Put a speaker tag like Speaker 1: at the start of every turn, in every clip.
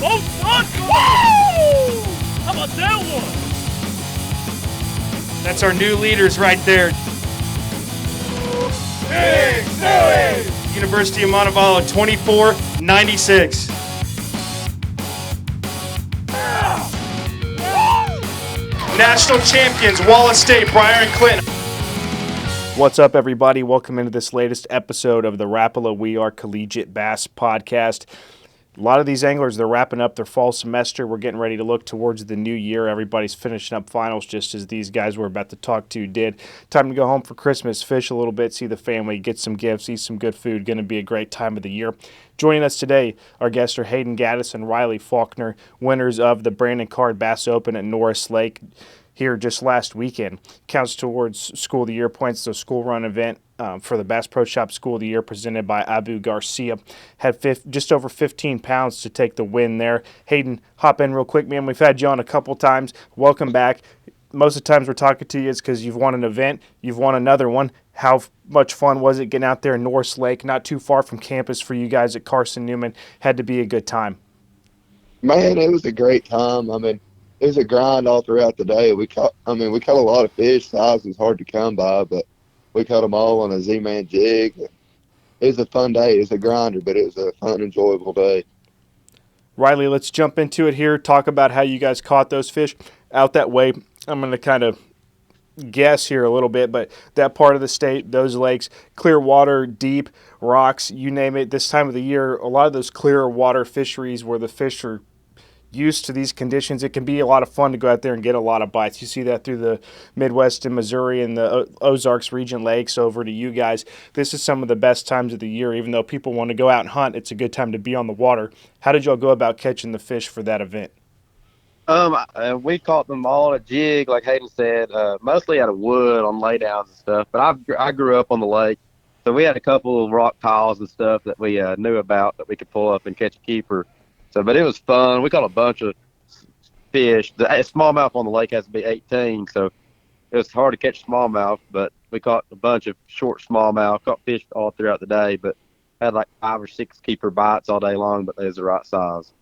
Speaker 1: Both sides. Woo! How about that one?
Speaker 2: That's our new leaders right there.
Speaker 1: Big Stewie!
Speaker 2: University of Montevallo, 24-96. National champions, Wallace State, Briar and Clinton. What's up, everybody? Welcome into this latest episode of the Rapala We Are Collegiate Bass Podcast. A lot of these anglers, they're wrapping up their fall semester. We're getting ready to look towards the new year. Everybody's finishing up finals just as these guys we're about to talk to did. Time to go home for Christmas, fish a little bit, see the family, get some gifts, eat some good food. Going to be a great time of the year. Joining us today, our guests are Hayden Gaddis and Riley Faulkner, winners of the Brandon Card Bass Open at Norris Lake here just last weekend. Counts towards School of the Year points, so school run event for the Bass Pro Shop School of the Year presented by Abu Garcia. Had just over 15 pounds to take the win there. Hayden, hop in real quick, man. We've had you on a couple times. Welcome back. Most of the times we're talking to you is because you've won an event. You've won another one. How much fun was it getting out there in Norris Lake, not too far from campus for you guys at Carson-Newman? Had to be a good time.
Speaker 3: Man, it was a great time. I mean, it was a grind all throughout the day. We caught a lot of fish. Size was hard to come by, but we caught them all on a Z-Man jig. It was a fun day. It was a grinder, but it was a fun, enjoyable day.
Speaker 2: Riley, let's jump into it here. Talk about how you guys caught those fish out that way. I'm going to kind of guess here a little bit, but that part of the state, those lakes, clear water, deep, rocks, you name it. This time of the year, a lot of those clear water fisheries where the fish are used to these conditions, it can be a lot of fun to go out there and get a lot of bites. You see that through the Midwest and Missouri and the Ozarks region lakes over to you guys. This is some of the best times of the year. Even though people want to go out and hunt, it's a good time to be on the water. How did y'all go about catching the fish for that event?
Speaker 4: We caught them all on a jig, like Hayden said, mostly out of wood on laydowns and stuff. But I grew up on the lake, so we had a couple of rock tiles and stuff that we knew about that we could pull up and catch a keeper. So, but it was fun. We caught a bunch of fish. The smallmouth on the lake has to be 18, so it was hard to catch smallmouth, but we caught a bunch of short smallmouth, caught fish all throughout the day, but had like 5 or 6 keeper bites all day long, but they was the right size.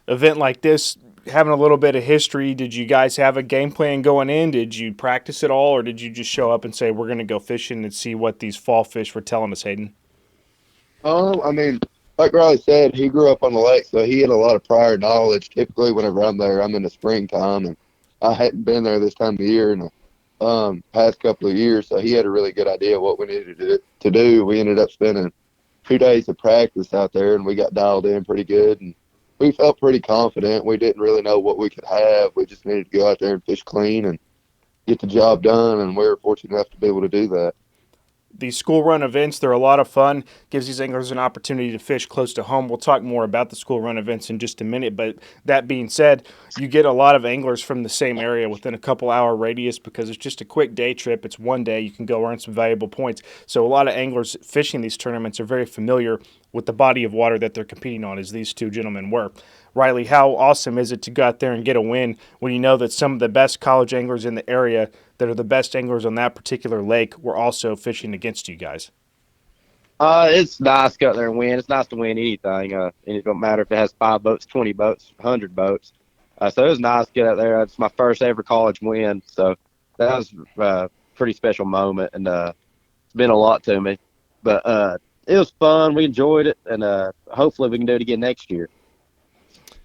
Speaker 2: Event like this, having a little bit of history, did you guys have a game plan going in? Did you practice at all, or did you just show up and say, we're going to go fishing and see what these fall fish were telling us, Hayden?
Speaker 3: Like Riley said, he grew up on the lake, so he had a lot of prior knowledge. Typically, whenever I'm there, I'm in the springtime, and I hadn't been there this time of the year in the past couple of years, so he had a really good idea of what we needed to do. We ended up spending 2 days of practice out there, and we got dialed in pretty good, and we felt pretty confident. We didn't really know what we could have. We just needed to go out there and fish clean and get the job done, and we were fortunate enough to be able to do that.
Speaker 2: These school run events, they're a lot of fun, gives these anglers an opportunity to fish close to home. We'll talk more about the school run events in just a minute, but that being said, you get a lot of anglers from the same area within a couple hour radius because it's just a quick day trip. It's one day, you can go earn some valuable points. So a lot of anglers fishing these tournaments are very familiar with the body of water that they're competing on, as these two gentlemen were. Riley, how awesome is it to go out there and get a win when you know that some of the best college anglers in the area that are the best anglers on that particular lake were also fishing against you guys?
Speaker 4: It's nice to go out there and win. It's nice to win anything. And it don't matter if it has 5 boats, 20 boats, 100 boats. So it was nice to get out there. It's my first ever college win. So that was a pretty special moment, and it's been a lot to me. But it was fun. We enjoyed it, and hopefully we can do it again next year.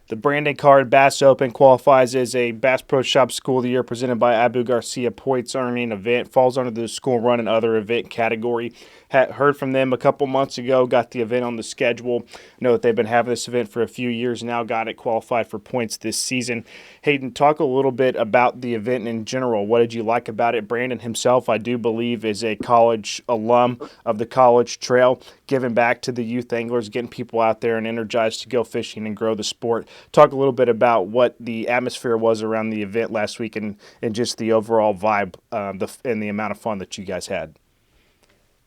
Speaker 2: The Brandon Card Bass Open qualifies as a Bass Pro Shop School of the Year presented by Abu Garcia points earning event. Falls under the school run and other event category. Heard from them a couple months ago, got the event on the schedule. Know that they've been having this event for a few years now, got it qualified for points this season. Hayden, talk a little bit about the event in general. What did you like about it? Brandon himself, I do believe, is a college alum of the college trail, giving back to the youth anglers, getting people out there and energized to go fishing and grow the sport. Talk a little bit about what the atmosphere was around the event last week and just the overall vibe and the amount of fun that you guys had.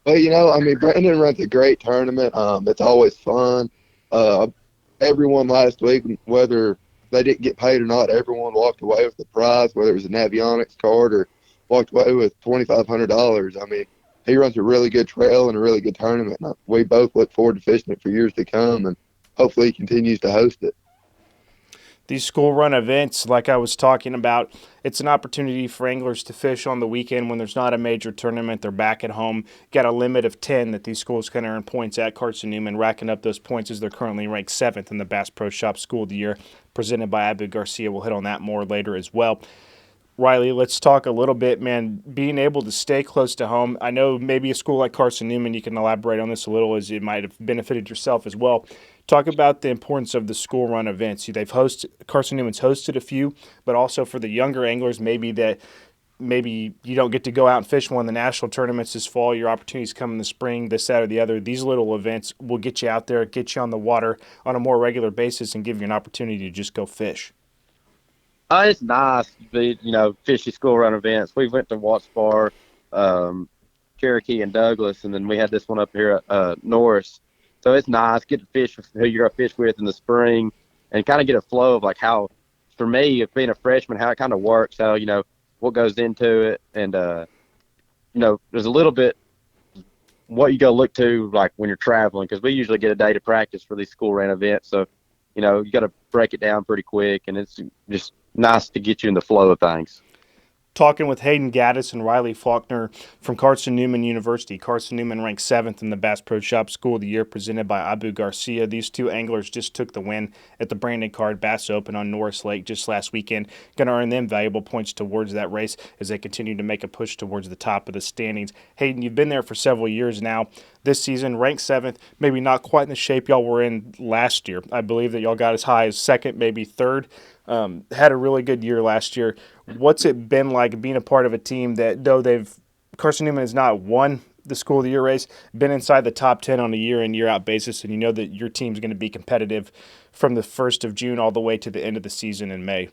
Speaker 3: Well, Brandon runs a great tournament. It's always fun. Everyone last week, whether they didn't get paid or not, everyone walked away with the prize, whether it was an avionics card or walked away with $2,500. He runs a really good trail and a really good tournament. We both look forward to fishing it for years to come. And hopefully he continues to host it.
Speaker 2: These school run events, like I was talking about, it's an opportunity for anglers to fish on the weekend when there's not a major tournament. They're back at home. Got a limit of 10 that these schools can earn points at. Carson-Newman racking up those points as they're currently ranked 7th in the Bass Pro Shop School of the Year, presented by Abu Garcia. We'll hit on that more later as well. Riley, let's talk a little bit, man, being able to stay close to home. I know maybe a school like Carson-Newman, you can elaborate on this a little as it might have benefited yourself as well. Talk about the importance of the school run events. Carson-Newman's hosted a few, but also for the younger anglers, maybe you don't get to go out and fish one of the national tournaments this fall. Your opportunities come in the spring, this, that, or the other. These little events will get you out there, get you on the water on a more regular basis, and give you an opportunity to just go fish.
Speaker 4: It's nice to be, fishy school run events. We went to Watts Bar, Cherokee, and Douglas, and then we had this one up here at Norris. So it's nice, get to fish with who you're going to fish with in the spring and kind of get a flow of like how, for me, if being a freshman, how it kind of works, how, what goes into it. And, there's a little bit what you go look to like when you're traveling, because we usually get a day to practice for these school run events. So, you got to break it down pretty quick, and it's just nice to get you in the flow of things.
Speaker 2: Talking with Hayden Gaddis and Riley Faulkner from Carson-Newman University. Carson-Newman ranked 7th in the Bass Pro Shop School of the Year, presented by Abu Garcia. These two anglers just took the win at the Brandon Card Bass Open on Norris Lake just last weekend. Going to earn them valuable points towards that race as they continue to make a push towards the top of the standings. Hayden, you've been there for several years now. This season, ranked 7th, maybe not quite in the shape y'all were in last year. I believe that y'all got as high as 2nd, maybe 3rd. Had a really good year last year. What's it been like being a part of a team that, though Carson-Newman has not won the School of the Year race, been inside the top 10 on a year-in, year-out basis, and you know that your team's going to be competitive from the 1st of June all the way to the end of the season in May?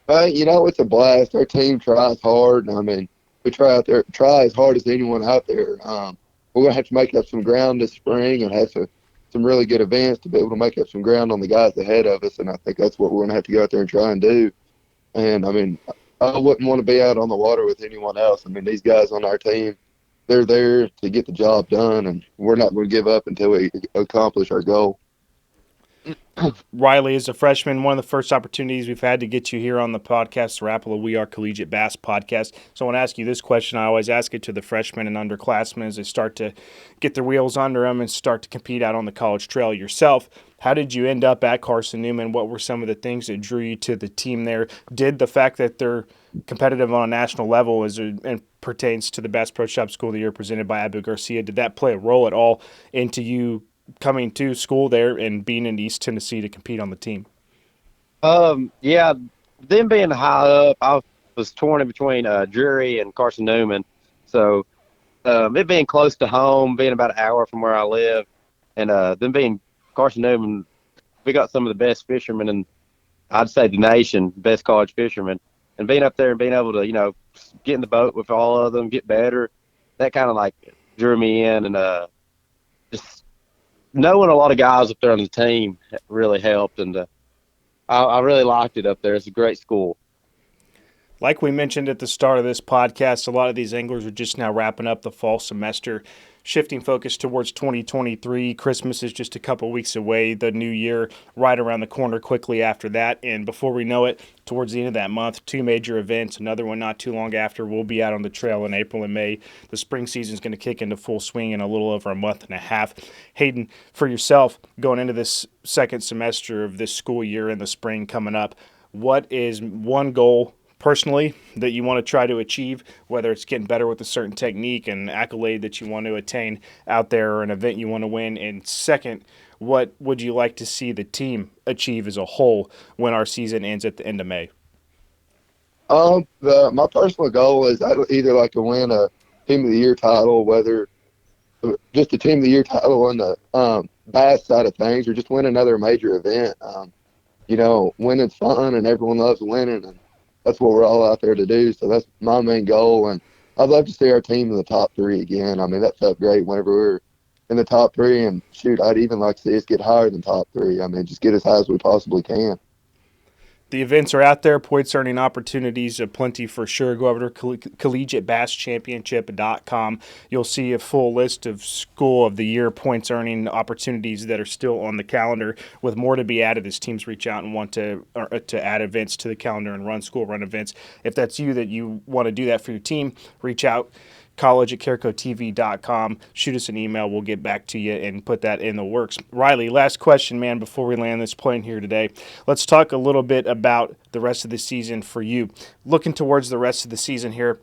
Speaker 3: It's a blast. Our team tries hard. I mean, we try as hard as anyone out there. We're going to have to make up some ground this spring and have some really good events to be able to make up some ground on the guys ahead of us, and I think that's what we're going to have to go out there and try and do. And, I mean, I wouldn't want to be out on the water with anyone else. I mean, these guys on our team, they're there to get the job done, and we're not going to give up until we accomplish our goal.
Speaker 2: Riley, as a freshman, one of the first opportunities we've had to get you here on the podcast, the Rapala We Are Collegiate Bass Podcast. So I want to ask you this question. I always ask it to the freshmen and underclassmen as they start to get their wheels under them and start to compete out on the college trail yourself. How did you end up at Carson-Newman? What were some of the things that drew you to the team there? Did the fact that they're competitive on a national level and pertains to the Bass Pro Shop School of the Year presented by Abu Garcia, did that play a role at all into you coming to school there and being in East Tennessee to compete on the team?
Speaker 4: Yeah, them being high up, I was torn in between Drury and Carson-Newman. So it being close to home, being about an hour from where I live, and them being Carson-Newman, we got some of the best fishermen in, I'd say, the nation, best college fishermen. And being up there and being able to, get in the boat with all of them, get better, that kind of like drew me in. And just knowing a lot of guys up there on the team really helped. And I really liked it up there. It's a great school.
Speaker 2: Like we mentioned at the start of this podcast, a lot of these anglers are just now wrapping up the fall semester, shifting focus towards 2023. Christmas is just a couple weeks away, the new year right around the corner quickly after that. And before we know it, towards the end of that month, 2 major events, another one not too long after. We'll be out on the trail in April and May. The spring season is going to kick into full swing in a little over a month and a half. Hayden, for yourself, going into this second semester of this school year in the spring coming up, what is one goal personally that you want to try to achieve, whether it's getting better with a certain technique and accolade that you want to attain out there or an event you want to win? And second, what would you like to see the team achieve as a whole when our season ends at the end of May?
Speaker 3: My personal goal is I'd either like to win a Team of the Year title, whether just a Team of the Year title on the bass side of things, or just win another major event. Winning's fun and everyone loves winning, and that's what we're all out there to do. So that's my main goal. And I'd love to see our team in the top 3 again. I mean, that felt great whenever we were in the top 3. And shoot, I'd even like to see us get higher than top 3. I mean, just get as high as we possibly can.
Speaker 2: The events are out there. Points earning opportunities aplenty for sure. Go over to collegiatebasschampionship.com. You'll see a full list of school of the year points earning opportunities that are still on the calendar, with more to be added as teams reach out and want to add events to the calendar and run school run events. If that's you that you want to do that for your team, reach out. college@caricotv.com. Shoot us an email. We'll get back to you and put that in the works. Riley, last question, man, before we land this plane here today. Let's talk a little bit about the rest of the season for you. Looking towards the rest of the season here,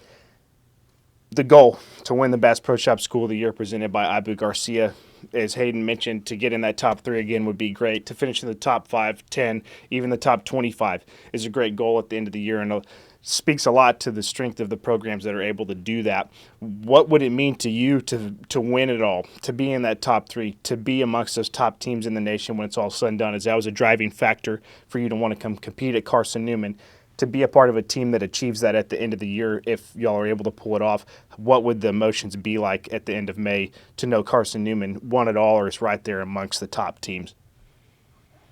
Speaker 2: the goal to win the Bass Pro Shop School of the Year presented by Abu Garcia, as Hayden mentioned, to get in that top 3 again would be great. To finish in the top 5, 10, even the top 25 is a great goal at the end of the year, and speaks a lot to the strength of the programs that are able to do that. What would it mean to you to win it all, to be in that top 3, to be amongst those top teams in the nation when it's all said and done? As that was a driving factor for you to want to come compete at Carson-Newman, to be a part of a team that achieves that at the end of the year, if y'all are able to pull it off, what would the emotions be like at the end of May to know Carson-Newman won it all or is right there amongst the top teams?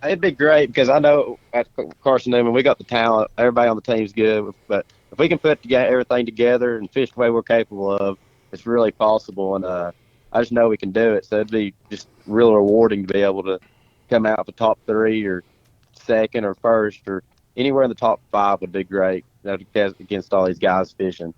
Speaker 4: It'd be great because I know at Carson-Newman we got the talent. Everybody on the team's good, but if we can put everything together and fish the way we're capable of, it's really possible. And I just know we can do it. So it'd be just real rewarding to be able to come out the top 3 or second or first or anywhere in the top 5 would be great against all these guys fishing.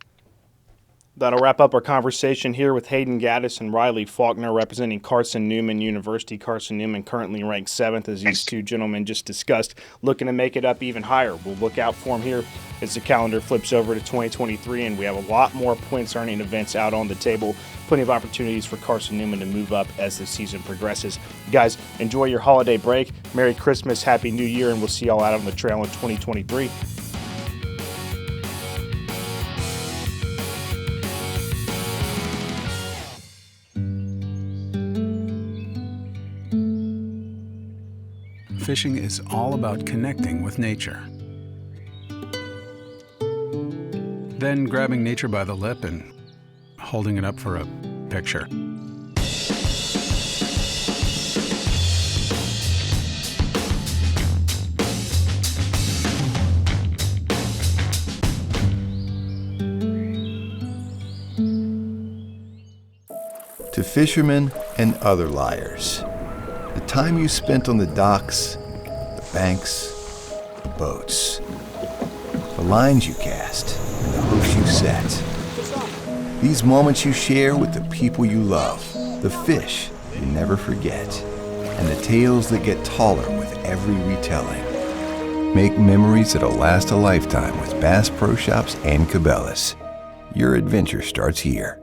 Speaker 2: That'll wrap up our conversation here with Hayden Gaddis and Riley Faulkner representing Carson-Newman University. Carson-Newman currently ranked 7th, as these two gentlemen just discussed, looking to make it up even higher. We'll look out for them here as the calendar flips over to 2023, and we have a lot more points-earning events out on the table. Plenty of opportunities for Carson-Newman to move up as the season progresses. Guys, enjoy your holiday break. Merry Christmas, Happy New Year, and we'll see y'all out on the trail in 2023.
Speaker 5: Fishing is all about connecting with nature. Then grabbing nature by the lip and holding it up for a picture.
Speaker 6: To fishermen and other liars, the time you spent on the docks, the banks, the boats, the lines you cast, and the hooks you set. These moments you share with the people you love, the fish you never forget, and the tales that get taller with every retelling. Make memories that'll last a lifetime with Bass Pro Shops and Cabela's. Your adventure starts here.